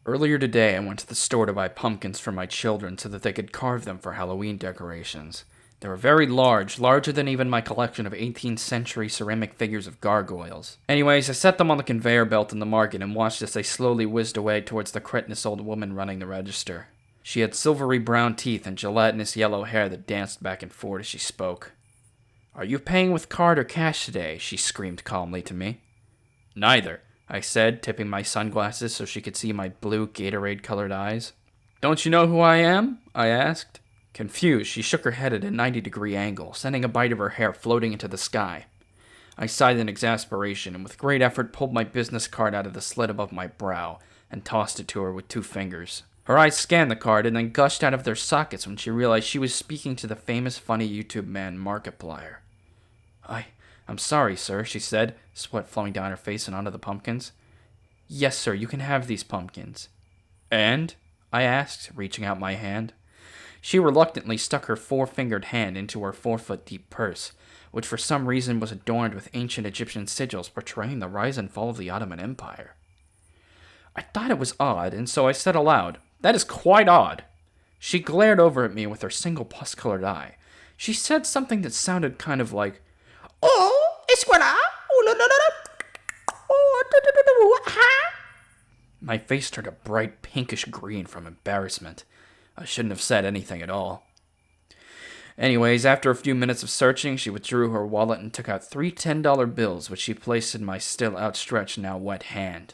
Earlier today, I went to the store to buy pumpkins for my children so that they could carve them for Halloween decorations. They were very large, larger than even my collection of 18th century ceramic figures of gargoyles. Anyways, I set them on the conveyor belt in the market and watched as they slowly whizzed away towards the cretinous old woman running the register. She had silvery brown teeth and gelatinous yellow hair that danced back and forth as she spoke. "Are you paying with card or cash today?" she screamed calmly to me. "Neither," I said, tipping my sunglasses so she could see my blue Gatorade-colored eyes. "Don't you know who I am?" I asked. Confused, she shook her head at a 90-degree angle, sending a bite of her hair floating into the sky. I sighed in exasperation and with great effort pulled my business card out of the slit above my brow and tossed it to her with 2 fingers. Her eyes scanned the card and then gushed out of their sockets when she realized she was speaking to the famous funny YouTube man Markiplier. I'm sorry, sir," she said, sweat flowing down her face and onto the pumpkins. "Yes, sir, you can have these pumpkins." "And?" I asked, reaching out my hand. She reluctantly stuck her 4-fingered hand into her 4-foot-deep purse, which for some reason was adorned with ancient Egyptian sigils portraying the rise and fall of the Ottoman Empire. I thought it was odd, and so I said aloud, "That is quite odd." She glared over at me with her single pus-colored eye. She said something that sounded kind of like, "Oh, esquela! My face turned a bright pinkish green from embarrassment. I shouldn't have said anything at all. Anyways, after a few minutes of searching, she withdrew her wallet and took out 3 $10 bills, which she placed in my still outstretched, now wet hand.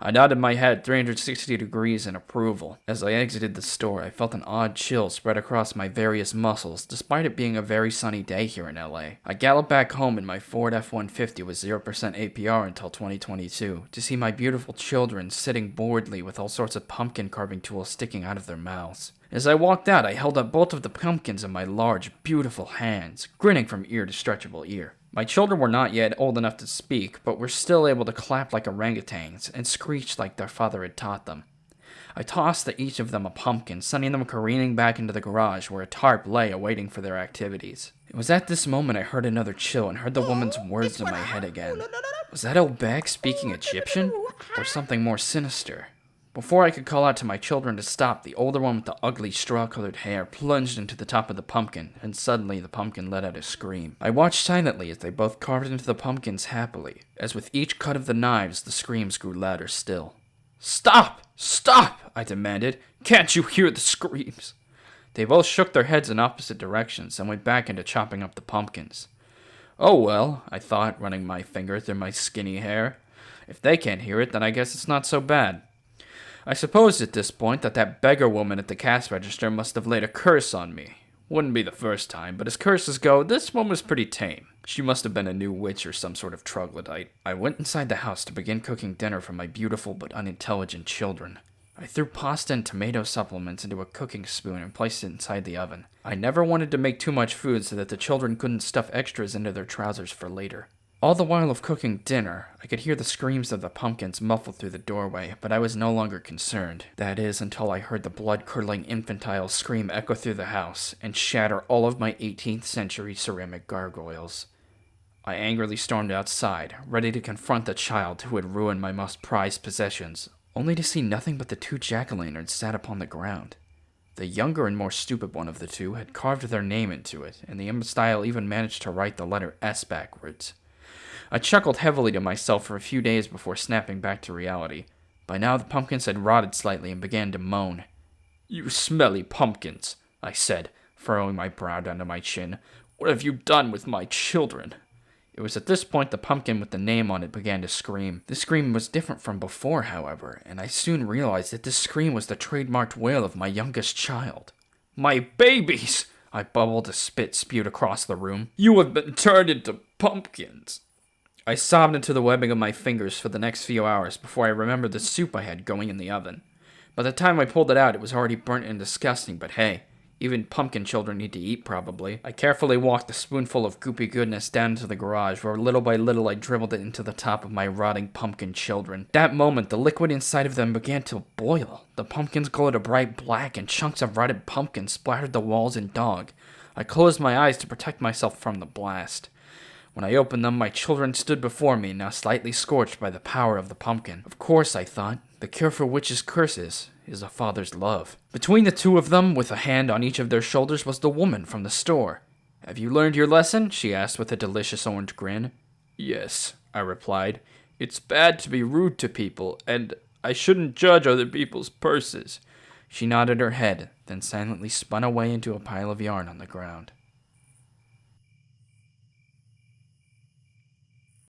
I nodded my head 360 degrees in approval. As I exited the store, I felt an odd chill spread across my various muscles, despite it being a very sunny day here in LA. I galloped back home in my Ford F-150 with 0% APR until 2022, to see my beautiful children sitting boredly with all sorts of pumpkin carving tools sticking out of their mouths. As I walked out, I held up both of the pumpkins in my large, beautiful hands, grinning from ear to stretchable ear. My children were not yet old enough to speak, but were still able to clap like orangutans and screech like their father had taught them. I tossed to each of them a pumpkin, sending them careening back into the garage where a tarp lay awaiting for their activities. It was at this moment I heard another chill and heard the woman's words in my head again. Was that old bag speaking Egyptian, or something more sinister? Before I could call out to my children to stop, the older one with the ugly straw-colored hair plunged into the top of the pumpkin, and suddenly the pumpkin let out a scream. I watched silently as they both carved into the pumpkins happily, as with each cut of the knives the screams grew louder still. "Stop! Stop!" I demanded. "Can't you hear the screams?" They both shook their heads in opposite directions and went back into chopping up the pumpkins. Oh well, I thought, running my finger through my skinny hair. If they can't hear it, then I guess it's not so bad. I supposed at this point that beggar woman at the cash register must have laid a curse on me. Wouldn't be the first time, but as curses go, this one was pretty tame. She must have been a new witch or some sort of troglodyte. I went inside the house to begin cooking dinner for my beautiful but unintelligent children. I threw pasta and tomato supplements into a cooking spoon and placed it inside the oven. I never wanted to make too much food so that the children couldn't stuff extras into their trousers for later. All the while of cooking dinner, I could hear the screams of the pumpkins muffled through the doorway, but I was no longer concerned. That is, until I heard the blood-curdling infantile scream echo through the house and shatter all of my 18th century ceramic gargoyles. I angrily stormed outside, ready to confront the child who had ruined my most prized possessions, only to see nothing but the 2 jack-o'-lanterns sat upon the ground. The younger and more stupid one of the 2 had carved their name into it, and the imbecile even managed to write the letter S backwards. I chuckled heavily to myself for a few days before snapping back to reality. By now the pumpkins had rotted slightly and began to moan. "You smelly pumpkins," I said, furrowing my brow down to my chin. "What have you done with my children?" It was at this point the pumpkin with the name on it began to scream. This scream was different from before, however, and I soon realized that this scream was the trademarked wail of my youngest child. "My babies!" I bubbled as spit spewed across the room. "You have been turned into pumpkins." I sobbed into the webbing of my fingers for the next few hours before I remembered the soup I had going in the oven. By the time I pulled it out, it was already burnt and disgusting, but hey, even pumpkin children need to eat, probably. I carefully walked a spoonful of goopy goodness down into the garage, where little by little I dribbled it into the top of my rotting pumpkin children. At that moment, the liquid inside of them began to boil. The pumpkins glowed a bright black, and chunks of rotted pumpkin splattered the walls and dog. I closed my eyes to protect myself from the blast. When I opened them, my children stood before me, now slightly scorched by the power of the pumpkin. Of course, I thought, the cure for witches' curses is a father's love. Between the two of them, with a hand on each of their shoulders, was the woman from the store. "Have you learned your lesson?" she asked with a delicious orange grin. "Yes," I replied. "It's bad to be rude to people, and I shouldn't judge other people's purses." She nodded her head, then silently spun away into a pile of yarn on the ground.